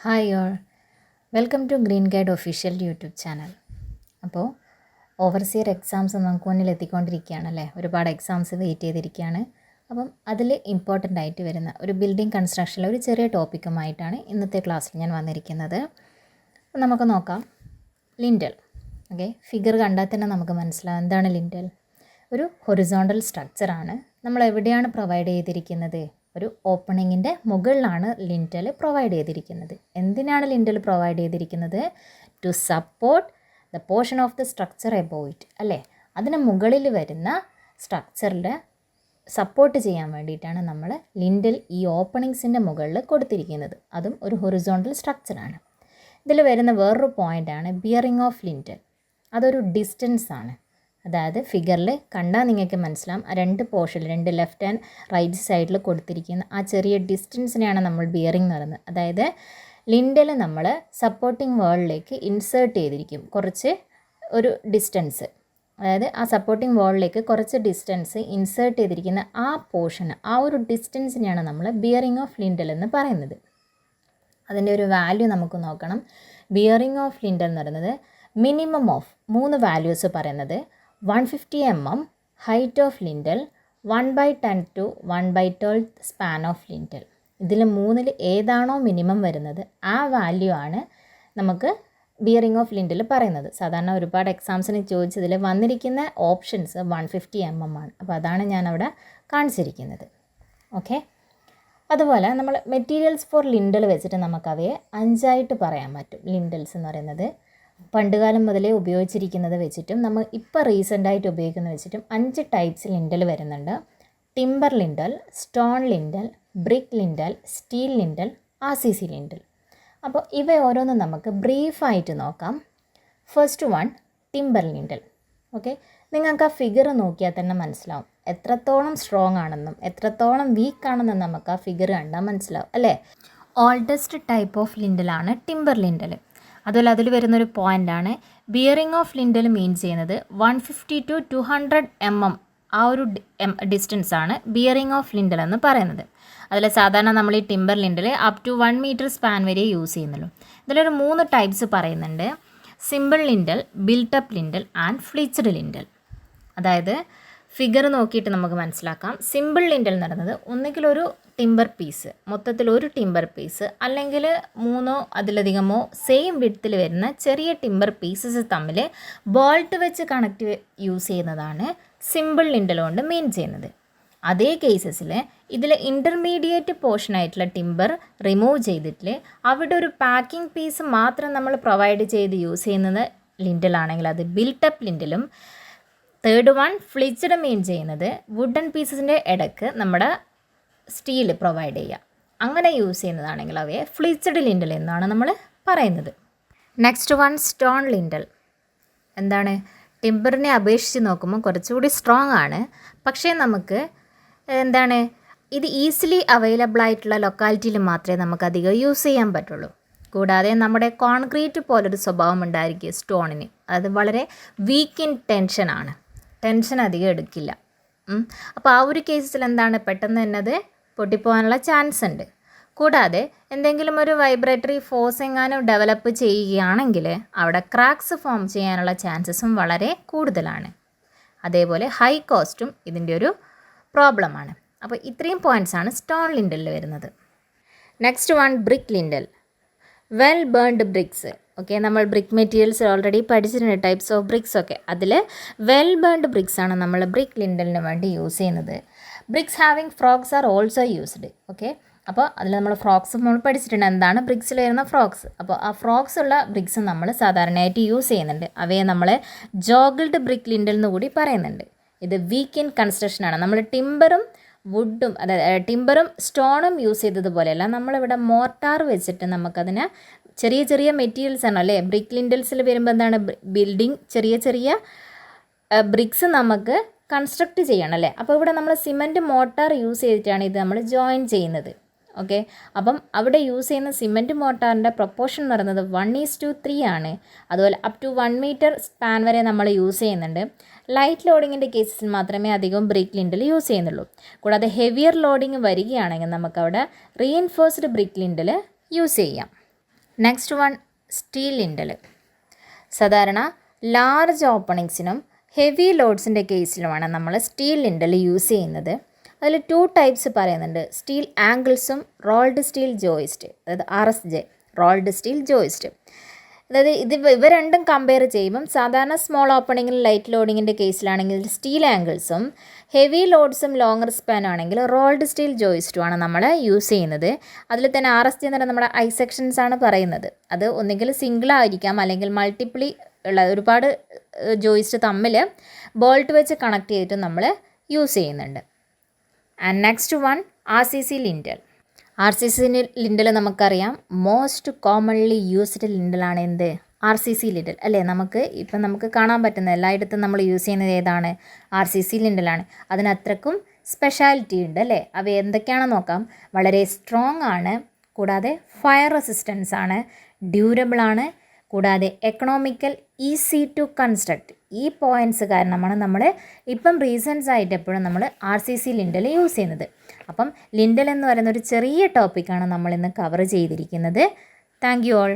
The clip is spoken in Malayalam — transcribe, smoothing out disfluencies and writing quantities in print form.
Hi all, welcome to Green Guide official YouTube channel. അപ്പോൾ ഓവർസിയർ എക്സാംസ് നമുക്ക് മുന്നിൽ എത്തിക്കൊണ്ടിരിക്കുകയാണല്ലേ. ഒരുപാട് എക്സാംസ് വെയിറ്റ് ചെയ്തിരിക്കുകയാണ്. അപ്പം അതിൽ ഇമ്പോർട്ടൻ്റ് ആയിട്ട് വരുന്ന ഒരു ബിൽഡിംഗ് കൺസ്ട്രക്ഷനിലെ ഒരു ചെറിയ ടോപ്പിക്കുമായിട്ടാണ് ഇന്നത്തെ ക്ലാസ്സിൽ ഞാൻ വന്നിരിക്കുന്നത്. അപ്പം നമുക്ക് നോക്കാം. ലിൻഡൽ. ഓക്കെ, ഫിഗർ കണ്ടാൽ തന്നെ നമുക്ക് മനസ്സിലാവും എന്താണ് ലിൻഡൽ. ഒരു ഹൊറിസോണ്ടൽ സ്ട്രക്ചറാണ്. നമ്മൾ എവിടെയാണ് പ്രൊവൈഡ് ചെയ്തിരിക്കുന്നത്? ഒരു ഓപ്പണിങ്ങിൻ്റെ മുകളിലാണ് ലിൻഡൽ പ്രൊവൈഡ് ചെയ്തിരിക്കുന്നത്. എന്തിനാണ് ലിൻഡൽ പ്രൊവൈഡ് ചെയ്തിരിക്കുന്നത്? To support the portion of the structure above it, അല്ലേ? അതിന് മുകളിൽ വരുന്ന സ്ട്രക്ചറിൽ സപ്പോർട്ട് ചെയ്യാൻ വേണ്ടിയിട്ടാണ് നമ്മൾ ലിൻഡൽ ഈ ഓപ്പണിങ്സിൻ്റെ മുകളിൽ കൊടുത്തിരിക്കുന്നത്. അതും ഒരു ഹൊറിസോണ്ടൽ സ്ട്രക്ചറാണ്. ഇതിൽ വരുന്ന വേറൊരു പോയിൻ്റാണ് ബിയറിംഗ് ഓഫ് ലിൻഡൽ. അതൊരു ഡിസ്റ്റൻസ് ആണ്. അതായത് ഫിഗറിൽ കണ്ടാൽ നിങ്ങൾക്ക് മനസ്സിലാവും, ആ രണ്ട് പോർഷൻ, രണ്ട് ലെഫ്റ്റ് ആൻഡ് റൈറ്റ് സൈഡിൽ കൊടുത്തിരിക്കുന്ന ആ ചെറിയ ഡിസ്റ്റൻസിനെയാണ് നമ്മൾ ബിയറിംഗ് എന്ന് പറയുന്നത്. അതായത് ലിൻഡൽ നമ്മൾ സപ്പോർട്ടിംഗ് വാളിലേക്ക് ഇൻസേർട്ട് ചെയ്തിരിക്കും കുറച്ച് ഒരു ഡിസ്റ്റൻസ്. അതായത് ആ സപ്പോർട്ടിംഗ് വാളിലേക്ക് കുറച്ച് ഡിസ്റ്റൻസ് ഇൻസേർട്ട് ചെയ്തിരിക്കുന്ന ആ പോർഷൻ, ആ ഒരു ഡിസ്റ്റൻസിനെയാണ് നമ്മൾ ബിയറിംഗ് ഓഫ് ലിൻഡൽ എന്ന് പറയുന്നത്. അതിൻ്റെ ഒരു വാല്യൂ നമുക്ക് നോക്കണം. ബിയറിംഗ് ഓഫ് ലിൻഡൽ എന്ന് പറയുന്നത് മിനിമം ഓഫ് 3 വാല്യൂസ് പറയുന്നത് 150 mm height of lintel, 1/10 to 1/12 span of lintel. ഇതിൽ 3-ൽ ഏതാണോ മിനിമം വരുന്നത് ആ വാല്യൂ ആണ് നമുക്ക് ബിയറിംഗ് ഓഫ് ലിൻഡൽ പറയുന്നത്. സാധാരണ ഒരുപാട് എക്സാംസിന് ചോദിച്ചതിൽ വന്നിരിക്കുന്ന ഓപ്ഷൻസ് 150 mm ആണ്. അപ്പോൾ അതാണ് ഞാൻ അവിടെ കാണിച്ചിരിക്കുന്നത്. ഓക്കെ, അതുപോലെ നമ്മൾ മെറ്റീരിയൽസ് ഫോർ ലിൻഡൽ വെച്ചിട്ട് നമുക്കവയെ 5ആയിട്ട് പറയാൻ പറ്റും. ലിൻഡൽസ് എന്ന് പറയുന്നത് പണ്ടുകാലം മുതലേ ഉപയോഗിച്ചിരിക്കുന്നത് വെച്ചിട്ടും നമ്മൾ ഇപ്പോൾ റീസെൻ്റായിട്ട് ഉപയോഗിക്കുന്നത് വെച്ചിട്ടും 5 ടൈപ്സ് ലിൻഡൽ വരുന്നുണ്ട്. Timber lintel, stone lintel, brick lintel, steel lintel, RCC lintel. അപ്പോൾ ഇവ ഓരോന്നും നമുക്ക് ബ്രീഫായിട്ട് നോക്കാം. First one, timber lintel. Okay, നിങ്ങൾക്ക് ആ ഫിഗർ നോക്കിയാൽ തന്നെ മനസ്സിലാവും എത്രത്തോളം സ്ട്രോങ് ആണെന്നും എത്രത്തോളം വീക്ക് ആണെന്നും നമുക്ക് ആ ഫിഗർ കണ്ടാൽ മനസ്സിലാവും, അല്ലേ? ഓൾഡസ്റ്റ് ടൈപ്പ് ഓഫ് ലിൻഡലാണ് ടിമ്പർ ലിൻഡൽ. അതുപോലെ അതിൽ വരുന്നൊരു പോയിൻ്റാണ് ബിയറിംഗ് ഓഫ് ലിൻഡൽ മീൻ ചെയ്യുന്നത് 150 to 200 mm ആ ഒരു ഡിസ്റ്റൻസാണ് ബിയറിംഗ് ഓഫ് ലിൻഡൽ എന്ന് പറയുന്നത്. അതിൽ സാധാരണ നമ്മൾ ഈ timber lintel up to 1 meter span വരെ യൂസ് ചെയ്യുന്നുള്ളൂ. ഇതിലൊരു 3 ടൈപ്സ് പറയുന്നുണ്ട്: simple lintel, built up lintel and flitched lintel. അതായത് ഫിഗർ നോക്കിയിട്ട് നമുക്ക് മനസ്സിലാക്കാം. സിമ്പിൾ ലിൻഡൽ എന്ന് പറയുന്നത് ഒന്നുകിൽ ഒരു ടിമ്പർ പീസ്, മൊത്തത്തിൽ ഒരു ടിമ്പർ പീസ്, അല്ലെങ്കിൽ 3 അതിലധികമോ സെയിം വിഡ്ത്തിൽ വരുന്ന ചെറിയ ടിമ്പർ പീസസ് തമ്മിൽ ബോൾട്ട് വെച്ച് കണക്ട് യൂസ് ചെയ്യുന്നതാണ് സിമ്പിൾ ലിൻഡൽ കൊണ്ട് മീൻ ചെയ്യുന്നത്. അതേ കേസസിൽ ഇതിൽ ഇൻ്റർമീഡിയറ്റ് പോർഷനായിട്ടുള്ള ടിമ്പർ റിമൂവ് ചെയ്തിട്ട് അവിടെ ഒരു പാക്കിംഗ് പീസ് മാത്രം നമ്മൾ പ്രൊവൈഡ് ചെയ്ത് യൂസ് ചെയ്യുന്നത് ലിൻഡലാണെങ്കിൽ അത് ബിൽട്ടപ്പ് ലിൻഡലും. തേർഡ് വൺ, ഫ്ലിച്ച്ഡ് മീൻ ചെയ്യുന്നത് വുഡൻ പീസസിൻ്റെ ഇടയ്ക്ക് നമ്മുടെ സ്റ്റീൽ പ്രൊവൈഡ് ചെയ്യുക. അങ്ങനെ യൂസ് ചെയ്യുന്നതാണെങ്കിൽ അവയെ ഫ്ലിച്ച്ഡ് ലിൻഡൽ എന്നാണ് നമ്മൾ പറയുന്നത്. Next one, stone lintel. എന്താണ്? ടിമ്പറിനെ അപേക്ഷിച്ച് നോക്കുമ്പോൾ കുറച്ചുകൂടി സ്ട്രോങ് ആണ്. പക്ഷേ നമുക്ക് എന്താണ്, ഇത് ഈസിലി അവൈലബിൾ ആയിട്ടുള്ള ലൊക്കാലിറ്റിയിൽ മാത്രമേ നമുക്ക് അധികം യൂസ് ചെയ്യാൻ പറ്റുള്ളൂ. കൂടാതെ നമ്മുടെ കോൺക്രീറ്റ് പോലൊരു സ്വഭാവം ഉണ്ടായിരിക്കും സ്റ്റോണിന്. അത് വളരെ വീക്ക് ഇൻ ടെൻഷനാണ്, ടെൻഷൻ അധികം എടുക്കില്ല. അപ്പോൾ ആ ഒരു കേസിൽ എന്താണ്, പെട്ടെന്ന് തന്നെ അത് പൊട്ടിപ്പോകാനുള്ള ചാൻസ് ഉണ്ട്. കൂടാതെ എന്തെങ്കിലും ഒരു വൈബ്രേറ്ററി ഫോഴ്സ് എങ്ങാനും ഡെവലപ്പ് ചെയ്യുകയാണെങ്കിൽ അവിടെ ക്രാക്സ് ഫോം ചെയ്യാനുള്ള ചാൻസസും വളരെ കൂടുതലാണ്. അതേപോലെ ഹൈ കോസ്റ്റും ഇതിൻ്റെ ഒരു പ്രോബ്ലമാണ്. അപ്പോൾ ഇത്രയും പോയിൻറ്റ്സാണ് സ്റ്റോൺ ലിൻഡലിൽ വരുന്നത്. Next one, brick lintel. Well burned bricks. Okay, നമ്മൾ ബ്രിക്ക് മെറ്റീരിയൽസ് ഓൾറെഡി പഠിച്ചിട്ടുണ്ട്, ടൈപ്സ് ഓഫ് ബ്രിക്സ് ഒക്കെ. അതിൽ വെൽ ബേൺഡ് ബ്രിക്സ് ആണ് നമ്മൾ ബ്രിക്ക് ലിൻഡലിന് വേണ്ടി യൂസ് ചെയ്യുന്നത്. Bricks having frogs are also used. Okay, അപ്പോൾ അതിൽ നമ്മൾ ഫ്രോഗ്സ് നമ്മൾ പഠിച്ചിട്ടുണ്ട്, എന്താണ് ബ്രിക്സിൽ വരുന്ന ഫ്രോഗ്സ്. അപ്പോൾ ആ ഫ്രോഗ്സ് ഉള്ള ബ്രിക്സ് നമ്മൾ സാധാരണയായിട്ട് യൂസ് ചെയ്യുന്നുണ്ട്. അവയെ നമ്മൾ ജോഗിൾഡ് ബ്രിക്ക് ലിൻഡൽ എന്ന് കൂടി പറയുന്നുണ്ട്. ഇത് വീക്ക് ഇൻ കൺസ്ട്രക്ഷനാണ്. നമ്മൾ ടിമ്പറും വുഡും, അതായത് ടിമ്പറും സ്റ്റോണും യൂസ് ചെയ്തതുപോലെയല്ല, നമ്മളിവിടെ മോർട്ടാർ വെച്ചിട്ട് നമുക്കതിന് ചെറിയ ചെറിയ മെറ്റീരിയൽസ് ആണോ, അല്ലേ? ബ്രിക്ക് ലിൻഡൽസിൽ വരുമ്പോൾ എന്താണ്, ബിൽഡിംഗ് ചെറിയ ചെറിയ ബ്രിക്സ് നമുക്ക് കൺസ്ട്രക്റ്റ് ചെയ്യണം, അല്ലേ? അപ്പോൾ ഇവിടെ നമ്മൾ സിമൻറ്റ് മോർട്ടാർ യൂസ് ചെയ്തിട്ടാണ് ഇത് നമ്മൾ ജോയിൻ ചെയ്യുന്നത്. ഓക്കെ, അപ്പം അവിടെ യൂസ് ചെയ്യുന്ന സിമൻറ്റ് മോർട്ടാറിൻ്റെ പ്രൊപ്പോർഷൻ എന്ന് പറയുന്നത് 1:3 ആണ്. അതുപോലെ അപ് ടു 1 meter സ്പാൻ വരെ നമ്മൾ യൂസ് ചെയ്യുന്നുണ്ട്. ലൈറ്റ് ലോഡിങ്ങിൻ്റെ കേസിൽ മാത്രമേ അധികം ബ്രിക്ക് ലിൻഡൽ യൂസ് ചെയ്യുന്നുള്ളൂ. കൂടാതെ ഹെവിയർ ലോഡിങ് വരികയാണെങ്കിൽ നമുക്കവിടെ റീഇൻഫോഴ്സ്ഡ് ബ്രിക്ക് ലിൻഡൽ യൂസ് ചെയ്യാം. Next one steel lintel. സാധാരണ ലാർജ് ഓപ്പണിങ്സിനും ഹെവി ലോഡ്സിൻ്റെ കേസിലുമാണ് നമ്മൾ സ്റ്റീൽ ലിൻഡൽ യൂസ് ചെയ്യുന്നത്. അതിൽ 2 ടൈപ്സ് പറയുന്നുണ്ട്. സ്റ്റീൽ ആംഗിൾസും റോൾഡ് സ്റ്റീൽ ജോയിസ്റ്റ്, അതായത് RSJ, റോൾഡ് സ്റ്റീൽ ജോയിസ്റ്റ്. അതായത് ഇവ രണ്ടും കമ്പയർ ചെയ്യുമ്പം സാധാരണ സ്മോൾ ഓപ്പണിങ്ങിൽ ലൈറ്റ് ലോഡിങ്ങിൻ്റെ കേസിലാണെങ്കിൽ സ്റ്റീൽ ആംഗിൾസും ഹെവി ലോഡ്സും ലോങ്ങർ സ്പാനും ആണെങ്കിൽ റോൾഡ് സ്റ്റീൽ ജോയിസ്റ്റുമാണ് നമ്മൾ യൂസ് ചെയ്യുന്നത്. അതിൽ തന്നെ RSJ എന്ന് പറഞ്ഞാൽ നമ്മുടെ ഐസെക്ഷൻസ് ആണ് പറയുന്നത്. അത് ഒന്നുകിൽ സിംഗിൾ ആയിരിക്കാം അല്ലെങ്കിൽ മൾട്ടിപ്ലി ഉള്ള ഒരുപാട് ജോയിസ്റ്റ് തമ്മിൽ ബോൾട്ട് വെച്ച് കണക്ട് ചെയ്തിട്ട് നമ്മൾ യൂസ് ചെയ്യുന്നുണ്ട്. And next one RCC lintel. RCC lintel നമുക്കറിയാം മോസ്റ്റ് കോമൺലി യൂസ്ഡ് ലിൻഡലാണ് എന്ത്? RCC ലിൻഡൽ അല്ലേ? നമുക്ക് കാണാൻ പറ്റുന്ന എല്ലായിടത്തും നമ്മൾ യൂസ് ചെയ്യുന്നത് ഏതാണ്? RCC ലിൻഡലാണ്. അതിനത്രക്കും സ്പെഷ്യാലിറ്റി ഉണ്ട് അല്ലേ? അവ എന്തൊക്കെയാണെന്ന് നോക്കാം. വളരെ സ്ട്രോങ് ആണ്, കൂടാതെ ഫയർ റെസിസ്റ്റൻസ് ആണ്, ഡ്യൂറബിൾ ആണ്, കൂടാതെ എക്കണോമിക്കൽ, ഈസി ടു കൺസ്ട്രക്ട്. ഈ പോയിൻറ്റ്സ് കാരണമാണ് നമ്മൾ ഇപ്പം റീസൺസ് ആയിട്ട് എപ്പോഴും നമ്മൾ RCC ലിൻഡൽ യൂസ് ചെയ്യുന്നത്. അപ്പം ലിൻഡൽ എന്ന് പറയുന്ന ഒരു ചെറിയ ടോപ്പിക്കാണ് നമ്മളിന്ന് കവർ ചെയ്തിരിക്കുന്നത്. Thank you all.